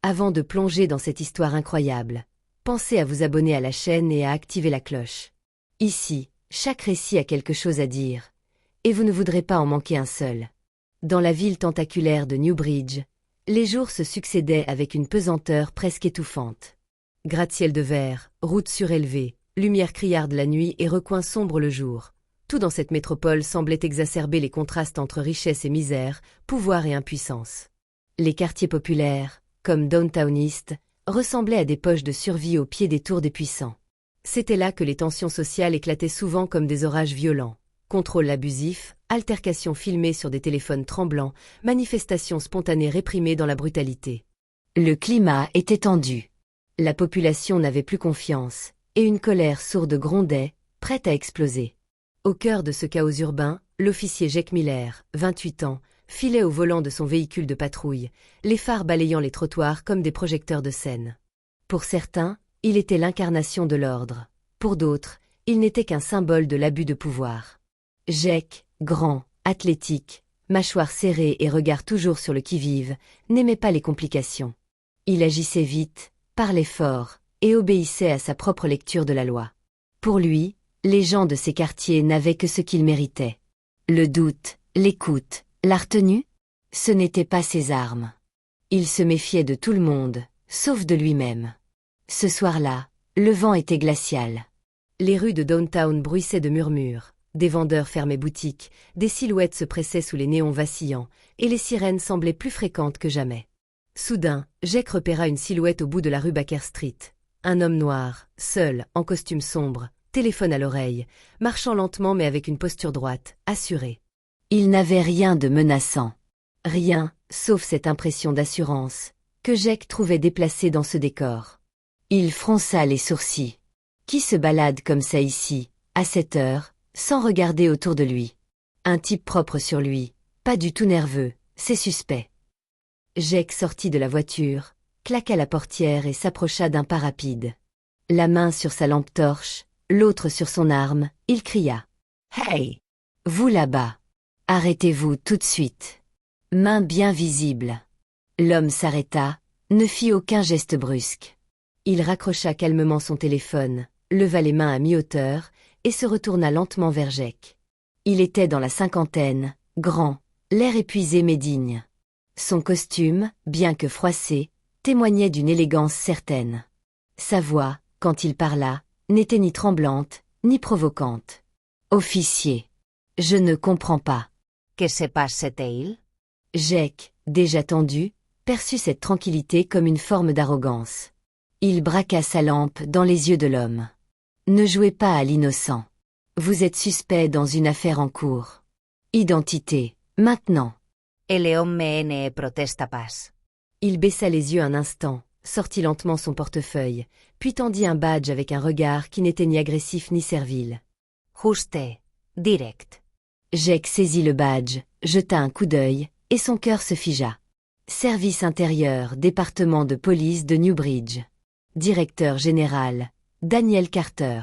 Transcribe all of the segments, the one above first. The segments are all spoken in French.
Avant de plonger dans cette histoire incroyable, pensez à vous abonner à la chaîne et à activer la cloche. Ici, chaque récit a quelque chose à dire, et vous ne voudrez pas en manquer un seul. Dans la ville tentaculaire de Newbridge, les jours se succédaient avec une pesanteur presque étouffante. Gratte-ciel de verre, routes surélevées, lumière criarde la nuit et recoins sombres le jour. Tout dans cette métropole semblait exacerber les contrastes entre richesse et misère, pouvoir et impuissance. Les quartiers populaires, comme Downtown East, ressemblaient à des poches de survie au pied des tours des puissants. C'était là que les tensions sociales éclataient souvent comme des orages violents. Contrôle abusif, altercations filmées sur des téléphones tremblants, manifestations spontanées réprimées dans la brutalité. Le climat était tendu. La population n'avait plus confiance, et une colère sourde grondait, prête à exploser. Au cœur de ce chaos urbain, l'officier Jake Miller, 28 ans, filait au volant de son véhicule de patrouille, les phares balayant les trottoirs comme des projecteurs de scène. Pour certains, il était l'incarnation de l'ordre. Pour d'autres, il n'était qu'un symbole de l'abus de pouvoir. Jake, grand, athlétique, mâchoire serrée et regard toujours sur le qui-vive, n'aimait pas les complications. Il agissait vite, parlait fort, et obéissait à sa propre lecture de la loi. Pour lui, les gens de ces quartiers n'avaient que ce qu'ils méritaient. Le doute, l'écoute, la retenue, ce n'étaient pas ses armes. Il se méfiait de tout le monde, sauf de lui-même. Ce soir-là, le vent était glacial. Les rues de Downtown bruissaient de murmures, des vendeurs fermaient boutique, des silhouettes se pressaient sous les néons vacillants, et les sirènes semblaient plus fréquentes que jamais. Soudain, Jake repéra une silhouette au bout de la rue Baker Street. Un homme noir, seul, en costume sombre, téléphone à l'oreille, marchant lentement mais avec une posture droite, assurée. Il n'avait rien de menaçant. Rien, sauf cette impression d'assurance, que Jake trouvait déplacée dans ce décor. Il fronça les sourcils. Qui se balade comme ça ici, à cette heure, sans regarder autour de lui? Un type propre sur lui, pas du tout nerveux, c'est suspect. Jake sortit de la voiture, claqua la portière et s'approcha d'un pas rapide. La main sur sa lampe torche, l'autre sur son arme, il cria. « Hey! Vous là-bas! Arrêtez-vous tout de suite! » Main bien visible. L'homme s'arrêta, ne fit aucun geste brusque. Il raccrocha calmement son téléphone, leva les mains à mi-hauteur, et se retourna lentement vers Jake. Il était dans la cinquantaine, grand, l'air épuisé mais digne. Son costume, bien que froissé, témoignait d'une élégance certaine. Sa voix, quand il parla, n'était ni tremblante, ni provocante. « Officier, je ne comprends pas. » « Que se passe-t-il » Jake, déjà tendu, perçut cette tranquillité comme une forme d'arrogance. Il braqua sa lampe dans les yeux de l'homme. « Ne jouez pas à l'innocent. Vous êtes suspect dans une affaire en cours. Identité, maintenant. » El homme ne protesta pas. Il baissa les yeux un instant, sortit lentement son portefeuille, puis tendit un badge avec un regard qui n'était ni agressif ni servile. Juste, direct. Jake saisit le badge, jeta un coup d'œil, et son cœur se figea. Service intérieur, département de police de Newbridge. Directeur général, Daniel Carter.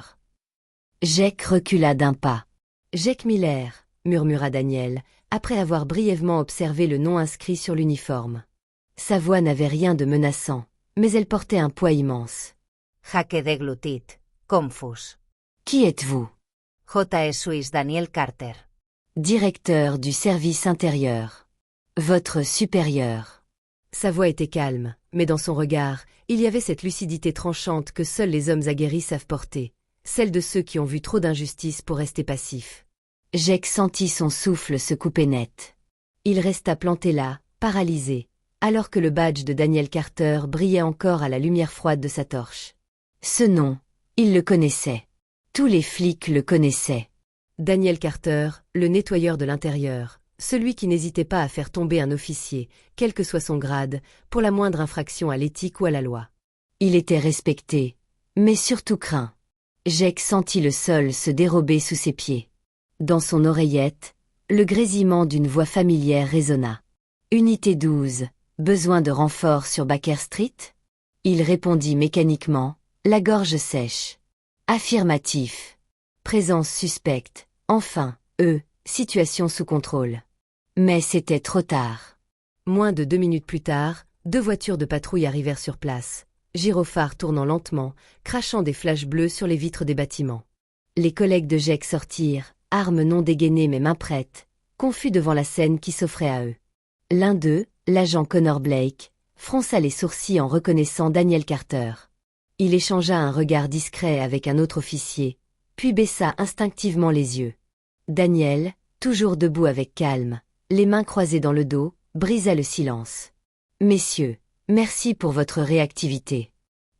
Jake recula d'un pas. « Jake Miller », murmura Daniel, après avoir brièvement observé le nom inscrit sur l'uniforme. Sa voix n'avait rien de menaçant, mais elle portait un poids immense. Jaque deglutit, confus. « Qui êtes-vous » J. Suis Daniel Carter. Directeur du service intérieur. Votre supérieur. Sa voix était calme, mais dans son regard, il y avait cette lucidité tranchante que seuls les hommes aguerris savent porter, celle de ceux qui ont vu trop d'injustice pour rester passifs. Jake sentit son souffle se couper net. Il resta planté là, paralysé, alors que le badge de Daniel Carter brillait encore à la lumière froide de sa torche. Ce nom, il le connaissait. Tous les flics le connaissaient. Daniel Carter, le nettoyeur de l'intérieur, celui qui n'hésitait pas à faire tomber un officier, quel que soit son grade, pour la moindre infraction à l'éthique ou à la loi. Il était respecté, mais surtout craint. Jake sentit le sol se dérober sous ses pieds. Dans son oreillette, le grésillement d'une voix familière résonna. « Unité 12, besoin de renfort sur Baker Street ?» Il répondit mécaniquement, la gorge sèche. « Affirmatif. Présence suspecte. Enfin, situation sous contrôle. » Mais c'était trop tard. Moins de 2 minutes plus tard, 2 voitures de patrouille arrivèrent sur place, gyrophares tournant lentement, crachant des flashs bleus sur les vitres des bâtiments. Les collègues de Jake sortirent, armes non dégainées mais mains prêtes, confus devant la scène qui s'offrait à eux. L'un d'eux, l'agent Connor Blake, fronça les sourcils en reconnaissant Daniel Carter. Il échangea un regard discret avec un autre officier, puis baissa instinctivement les yeux. Daniel, toujours debout avec calme, les mains croisées dans le dos, brisa le silence. « Messieurs, merci pour votre réactivité.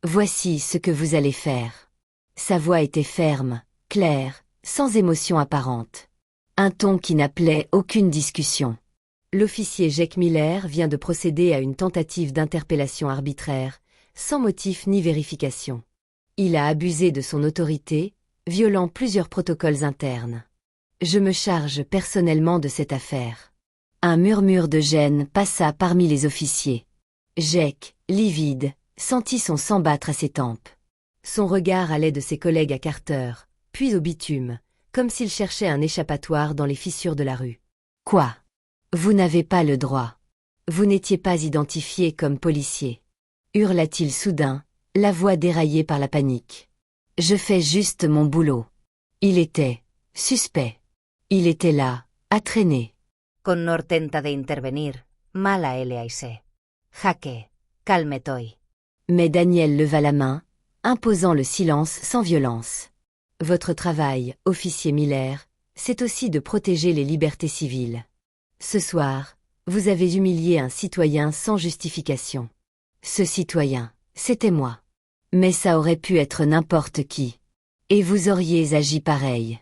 Voici ce que vous allez faire. » Sa voix était ferme, claire, sans émotion apparente. Un ton qui n'appelait aucune discussion. L'officier Jake Miller vient de procéder à une tentative d'interpellation arbitraire, sans motif ni vérification. Il a abusé de son autorité, violant plusieurs protocoles internes. Je me charge personnellement de cette affaire. Un murmure de gêne passa parmi les officiers. Jake, livide, sentit son sang battre à ses tempes. Son regard allait de ses collègues à Carter, puis au bitume, comme s'il cherchait un échappatoire dans les fissures de la rue. « Quoi? Vous n'avez pas le droit. Vous n'étiez pas identifié comme policier. » hurla-t-il soudain, la voix déraillée par la panique. « Je fais juste mon boulot. » Il était suspect. Il était là, à traîner. Connor tenta de intervenir, mala LAC. Jake, calme-toi. Mais Daniel leva la main, imposant le silence sans violence. Votre travail, officier Miller, c'est aussi de protéger les libertés civiles. Ce soir, vous avez humilié un citoyen sans justification. Ce citoyen, c'était moi. Mais ça aurait pu être n'importe qui. Et vous auriez agi pareil.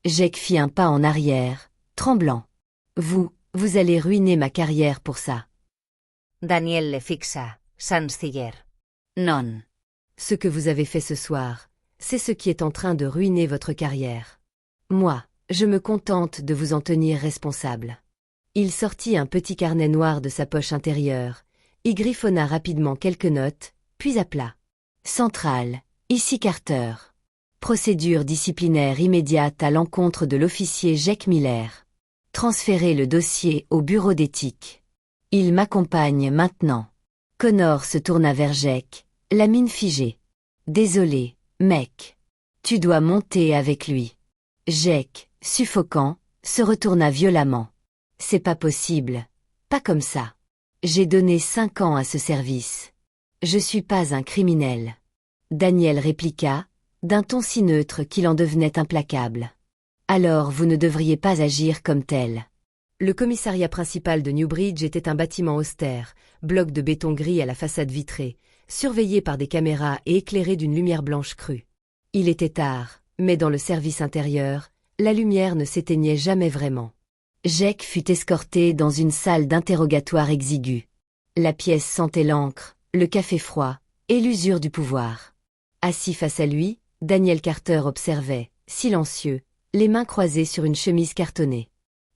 Jake fit un pas en arrière, tremblant. Vous allez ruiner ma carrière pour ça. Daniel le fixa, sans ciller. Non. Ce que vous avez fait ce soir, c'est ce qui est en train de ruiner votre carrière. Moi, je me contente de vous en tenir responsable. Il sortit un petit carnet noir de sa poche intérieure, y griffonna rapidement quelques notes, puis appela. Centrale, ici Carter. Procédure disciplinaire immédiate à l'encontre de l'officier Jake Miller. Transférez le dossier au bureau d'éthique. Il m'accompagne maintenant. Connor se tourna vers Jake, la mine figée. Désolé, mec. Tu dois monter avec lui. Jake, suffocant, se retourna violemment. C'est pas possible. Pas comme ça. J'ai donné 5 ans à ce service. Je suis pas un criminel. Daniel répliqua, d'un ton si neutre qu'il en devenait implacable. Alors vous ne devriez pas agir comme tel. Le commissariat principal de Newbridge était un bâtiment austère, bloc de béton gris à la façade vitrée, surveillé par des caméras et éclairé d'une lumière blanche crue. Il était tard, mais dans le service intérieur, la lumière ne s'éteignait jamais vraiment. Jake fut escorté dans une salle d'interrogatoire exiguë. La pièce sentait l'encre, le café froid, et l'usure du pouvoir. Assis face à lui, Daniel Carter observait, silencieux, les mains croisées sur une chemise cartonnée.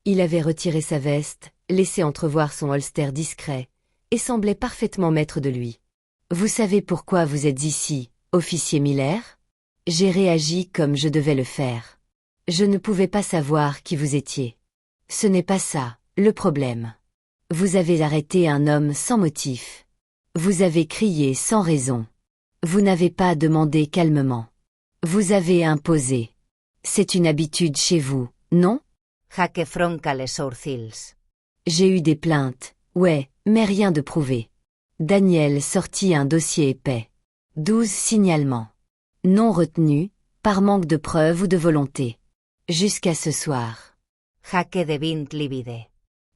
Il avait retiré sa veste, laissé entrevoir son holster discret, et semblait parfaitement maître de lui. « Vous savez pourquoi vous êtes ici, officier Miller ? » J'ai réagi comme je devais le faire. Je ne pouvais pas savoir qui vous étiez. Ce n'est pas ça, le problème. Vous avez arrêté un homme sans motif. Vous avez crié sans raison. Vous n'avez pas demandé calmement. Vous avez imposé. C'est une habitude chez vous, non? Jake fronca les sourcils. J'ai eu des plaintes, ouais, mais rien de prouvé. Daniel sortit un dossier épais. 12 signalements. Non retenus, par manque de preuves ou de volonté. Jusqu'à ce soir. Jake devint livide.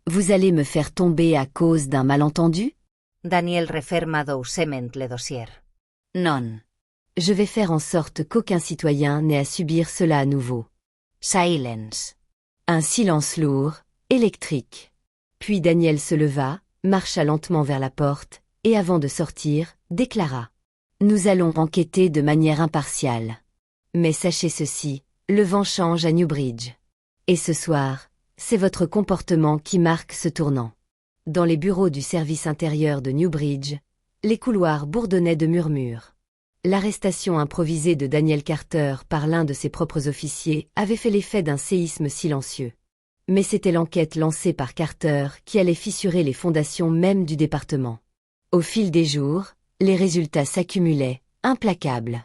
Vous allez me faire tomber à cause d'un malentendu? Daniel referma doucement le dossier. Non. Je vais faire en sorte qu'aucun citoyen n'ait à subir cela à nouveau. Silence. Un silence lourd, électrique. Puis Daniel se leva, marcha lentement vers la porte, et avant de sortir, déclara. Nous allons enquêter de manière impartiale. Mais sachez ceci, le vent change à Newbridge. Et ce soir, c'est votre comportement qui marque ce tournant. Dans les bureaux du service intérieur de Newbridge, les couloirs bourdonnaient de murmures. L'arrestation improvisée de Daniel Carter par l'un de ses propres officiers avait fait l'effet d'un séisme silencieux. Mais c'était l'enquête lancée par Carter qui allait fissurer les fondations même du département. Au fil des jours, les résultats s'accumulaient, implacables.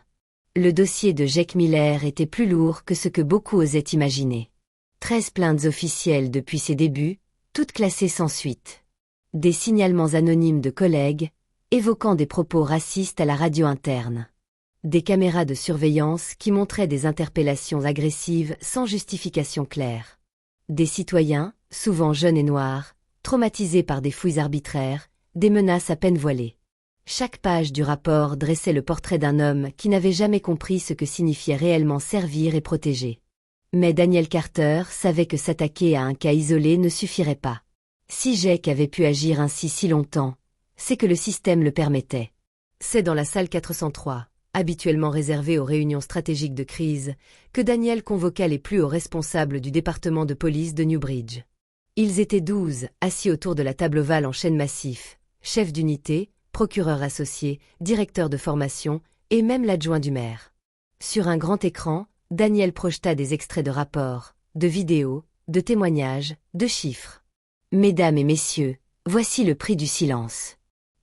Le dossier de Jake Miller était plus lourd que ce que beaucoup osaient imaginer. 13 plaintes officielles depuis ses débuts, toutes classées sans suite. Des signalements anonymes de collègues, évoquant des propos racistes à la radio interne. Des caméras de surveillance qui montraient des interpellations agressives sans justification claire. Des citoyens, souvent jeunes et noirs, traumatisés par des fouilles arbitraires, des menaces à peine voilées. Chaque page du rapport dressait le portrait d'un homme qui n'avait jamais compris ce que signifiait réellement servir et protéger. Mais Daniel Carter savait que s'attaquer à un cas isolé ne suffirait pas. Si Jake avait pu agir ainsi si longtemps, c'est que le système le permettait. C'est dans la salle 403, habituellement réservée aux réunions stratégiques de crise, que Daniel convoqua les plus hauts responsables du département de police de Newbridge. Ils étaient 12, assis autour de la table ovale en chêne massif, chefs d'unité, procureurs associés, directeurs de formation, et même l'adjoint du maire. Sur un grand écran, Daniel projeta des extraits de rapports, de vidéos, de témoignages, de chiffres. « Mesdames et messieurs, voici le prix du silence. »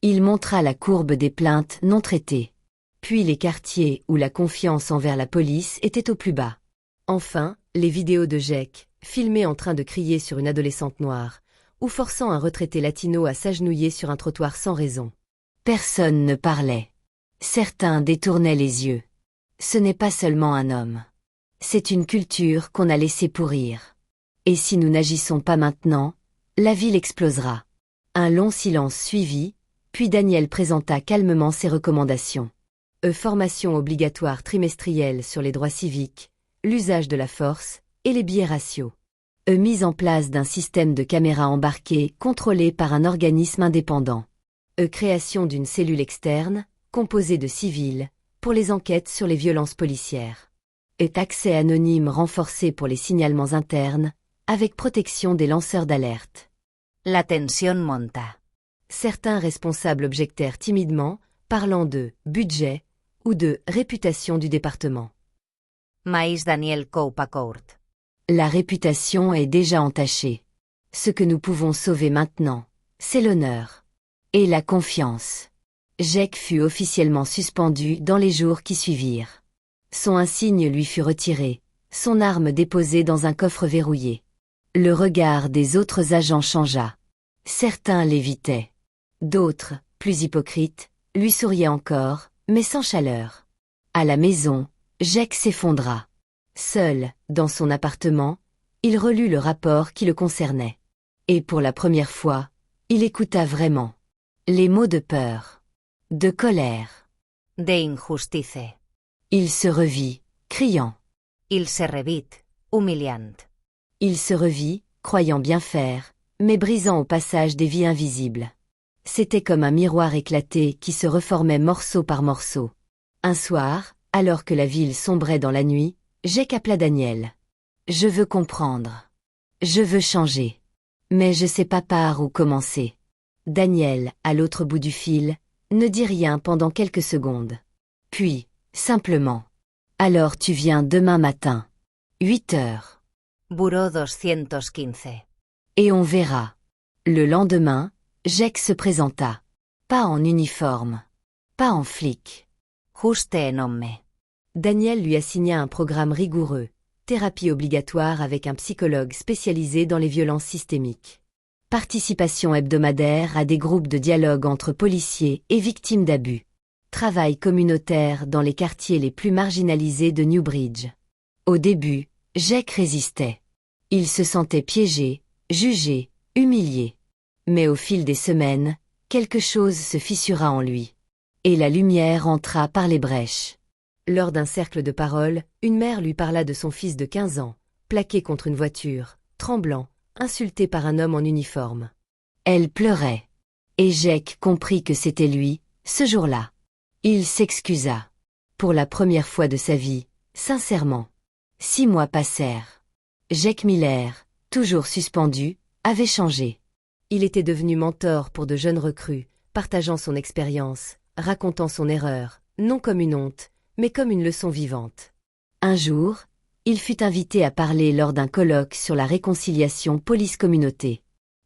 Il montra la courbe des plaintes non traitées. Puis les quartiers où la confiance envers la police était au plus bas. Enfin, les vidéos de Jake, filmées en train de crier sur une adolescente noire, ou forçant un retraité latino à s'agenouiller sur un trottoir sans raison. Personne ne parlait. Certains détournaient les yeux. Ce n'est pas seulement un homme. C'est une culture qu'on a laissée pourrir. Et si nous n'agissons pas maintenant, la ville explosera. Un long silence suivit, puis Daniel présenta calmement ses recommandations. Formation obligatoire trimestrielle sur les droits civiques, l'usage de la force et les biais raciaux. Mise en place d'un système de caméras embarquées contrôlé par un organisme indépendant. Création d'une cellule externe, composée de civils, pour les enquêtes sur les violences policières. Accès anonyme renforcé pour les signalements internes, avec protection des lanceurs d'alerte. La tensión monta. Certains responsables objectèrent timidement, parlant de « budget » ou de « réputation du département ». Mais Daniel coupa court. La réputation est déjà entachée. Ce que nous pouvons sauver maintenant, c'est l'honneur. Et la confiance. Jake fut officiellement suspendu dans les jours qui suivirent. Son insigne lui fut retiré, son arme déposée dans un coffre verrouillé. Le regard des autres agents changea. Certains l'évitaient. D'autres, plus hypocrites, lui souriaient encore, mais sans chaleur. À la maison, Jake s'effondra. Seul, dans son appartement, il relut le rapport qui le concernait. Et pour la première fois, il écouta vraiment. Les mots de peur, de colère, De injustice. Il se revit, criant. Il se revit, humiliant. Il se revit, croyant bien faire, mais brisant au passage des vies invisibles. C'était comme un miroir éclaté qui se reformait morceau par morceau. Un soir, alors que la ville sombrait dans la nuit, Jake appela Daniel. « Je veux comprendre. Je veux changer. Mais je sais pas par où commencer. » Daniel, à l'autre bout du fil, ne dit rien pendant quelques secondes. Puis, simplement. « Alors tu viens demain matin. 8 heures. Bureau 215. Et on verra. » Le lendemain, Jake se présenta. Pas en uniforme. Pas en flic. Juste en homme. Daniel lui assigna un programme rigoureux, thérapie obligatoire avec un psychologue spécialisé dans les violences systémiques. Participation hebdomadaire à des groupes de dialogue entre policiers et victimes d'abus. Travail communautaire dans les quartiers les plus marginalisés de Newbridge. Au début, Jake résistait. Il se sentait piégé, jugé, humilié. Mais au fil des semaines, quelque chose se fissura en lui. Et la lumière entra par les brèches. Lors d'un cercle de parole, une mère lui parla de son fils de 15 ans, plaqué contre une voiture, tremblant, insulté par un homme en uniforme. Elle pleurait. Et Jake comprit que c'était lui, ce jour-là. Il s'excusa. Pour la première fois de sa vie, sincèrement. 6 mois passèrent. Jake Miller, toujours suspendu, avait changé. Il était devenu mentor pour de jeunes recrues, partageant son expérience, racontant son erreur, non comme une honte, mais comme une leçon vivante. Un jour, il fut invité à parler lors d'un colloque sur la réconciliation police-communauté.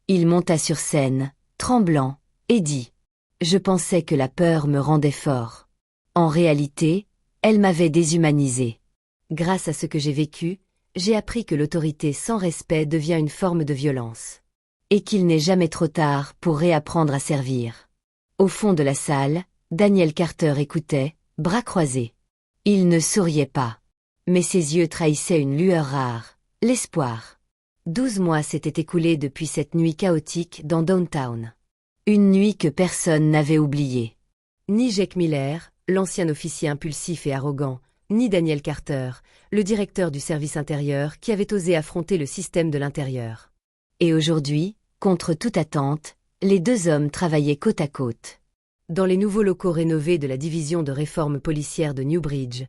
Il monta sur scène, tremblant, et dit « Je pensais que la peur me rendait fort. En réalité, elle m'avait déshumanisé. Grâce à ce que j'ai vécu, j'ai appris que l'autorité sans respect devient une forme de violence. Et qu'il n'est jamais trop tard pour réapprendre à servir. Au fond de la salle, Daniel Carter écoutait, bras croisés. Il ne souriait pas. Mais ses yeux trahissaient une lueur rare, l'espoir. 12 mois s'étaient écoulés depuis cette nuit chaotique dans Downtown. Une nuit que personne n'avait oubliée. Ni Jake Miller, l'ancien officier impulsif et arrogant, ni Daniel Carter, le directeur du service intérieur qui avait osé affronter le système de l'intérieur. Et aujourd'hui, contre toute attente, les deux hommes travaillaient côte à côte. Dans les nouveaux locaux rénovés de la division de réforme policière de Newbridge,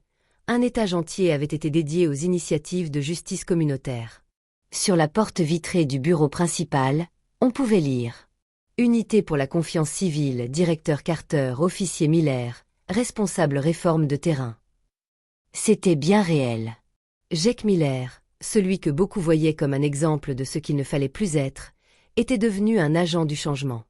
un étage entier avait été dédié aux initiatives de justice communautaire. Sur la porte vitrée du bureau principal, on pouvait lire « Unité pour la confiance civile, directeur Carter, officier Miller, responsable réforme de terrain ». C'était bien réel. Jake Miller, celui que beaucoup voyaient comme un exemple de ce qu'il ne fallait plus être, était devenu un agent du changement.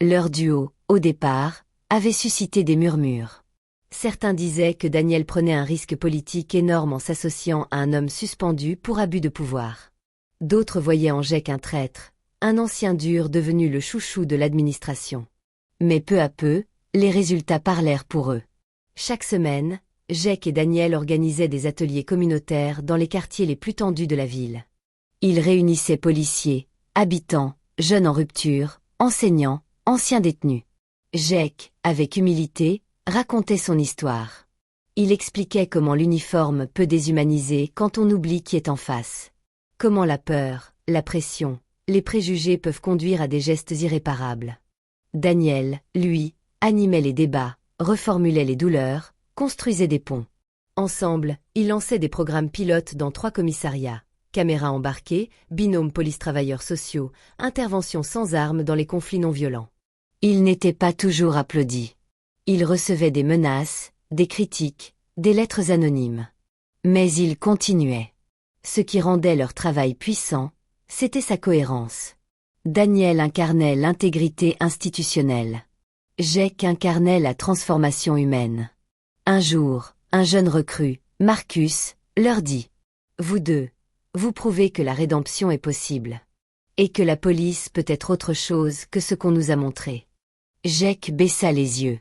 Leur duo, au départ, avait suscité des murmures. Certains disaient que Daniel prenait un risque politique énorme en s'associant à un homme suspendu pour abus de pouvoir. D'autres voyaient en Jake un traître, un ancien dur devenu le chouchou de l'administration. Mais peu à peu, les résultats parlèrent pour eux. Chaque semaine, Jake et Daniel organisaient des ateliers communautaires dans les quartiers les plus tendus de la ville. Ils réunissaient policiers, habitants, jeunes en rupture, enseignants, anciens détenus. Jake, avec humilité, racontait son histoire. Il expliquait comment l'uniforme peut déshumaniser quand on oublie qui est en face. Comment la peur, la pression, les préjugés peuvent conduire à des gestes irréparables. Daniel, lui, animait les débats, reformulait les douleurs, construisait des ponts. Ensemble, ils lançaient des programmes pilotes dans 3 commissariats. Caméras embarquées, binôme police-travailleurs sociaux, intervention sans armes dans les conflits non violents. Ils n'étaient pas toujours applaudis. Ils recevaient des menaces, des critiques, des lettres anonymes. Mais ils continuaient. Ce qui rendait leur travail puissant, c'était sa cohérence. Daniel incarnait l'intégrité institutionnelle. Jake incarnait la transformation humaine. Un jour, un jeune recrue, Marcus, leur dit « Vous deux, vous prouvez que la rédemption est possible. Et que la police peut être autre chose que ce qu'on nous a montré. » Jake baissa les yeux.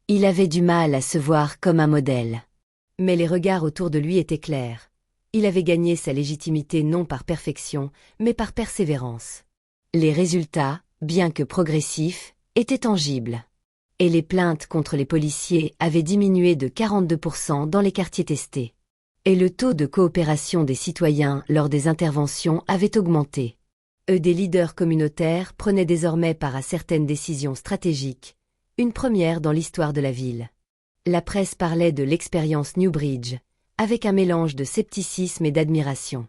Il avait du mal à se voir comme un modèle. Mais les regards autour de lui étaient clairs. Il avait gagné sa légitimité non par perfection, mais par persévérance. Les résultats, bien que progressifs, étaient tangibles. Et les plaintes contre les policiers avaient diminué de 42% dans les quartiers testés. Et le taux de coopération des citoyens lors des interventions avait augmenté. Des leaders communautaires prenaient désormais part à certaines décisions stratégiques, une première dans l'histoire de la ville. La presse parlait de l'expérience Newbridge, avec un mélange de scepticisme et d'admiration.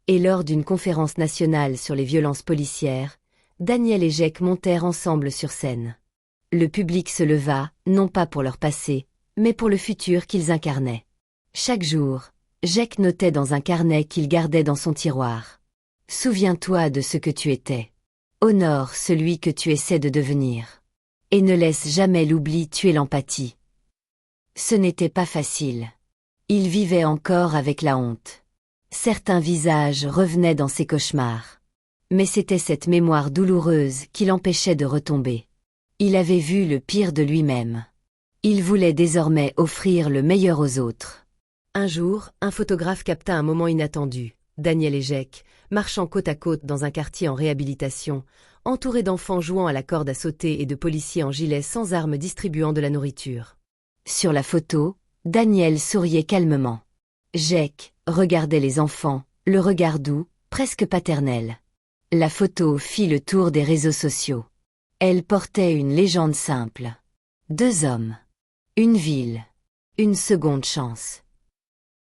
Et lors d'une conférence nationale sur les violences policières, Daniel et Jake montèrent ensemble sur scène. Le public se leva, non pas pour leur passé, mais pour le futur qu'ils incarnaient. Chaque jour, Jake notait dans un carnet qu'il gardait dans son tiroir. « Souviens-toi de ce que tu étais. Honore celui que tu essaies de devenir. Et ne laisse jamais l'oubli tuer l'empathie. » Ce n'était pas facile. Il vivait encore avec la honte. Certains visages revenaient dans ses cauchemars. Mais c'était cette mémoire douloureuse qui l'empêchait de retomber. Il avait vu le pire de lui-même. Il voulait désormais offrir le meilleur aux autres. Un jour, un photographe capta un moment inattendu. Daniel et Jake, marchant côte à côte dans un quartier en réhabilitation, entourés d'enfants jouant à la corde à sauter et de policiers en gilet sans armes distribuant de la nourriture. Sur la photo, Daniel souriait calmement. Jake regardait les enfants, le regard doux, presque paternel. La photo fit le tour des réseaux sociaux. Elle portait une légende simple. 2 hommes. Une ville. Une seconde chance.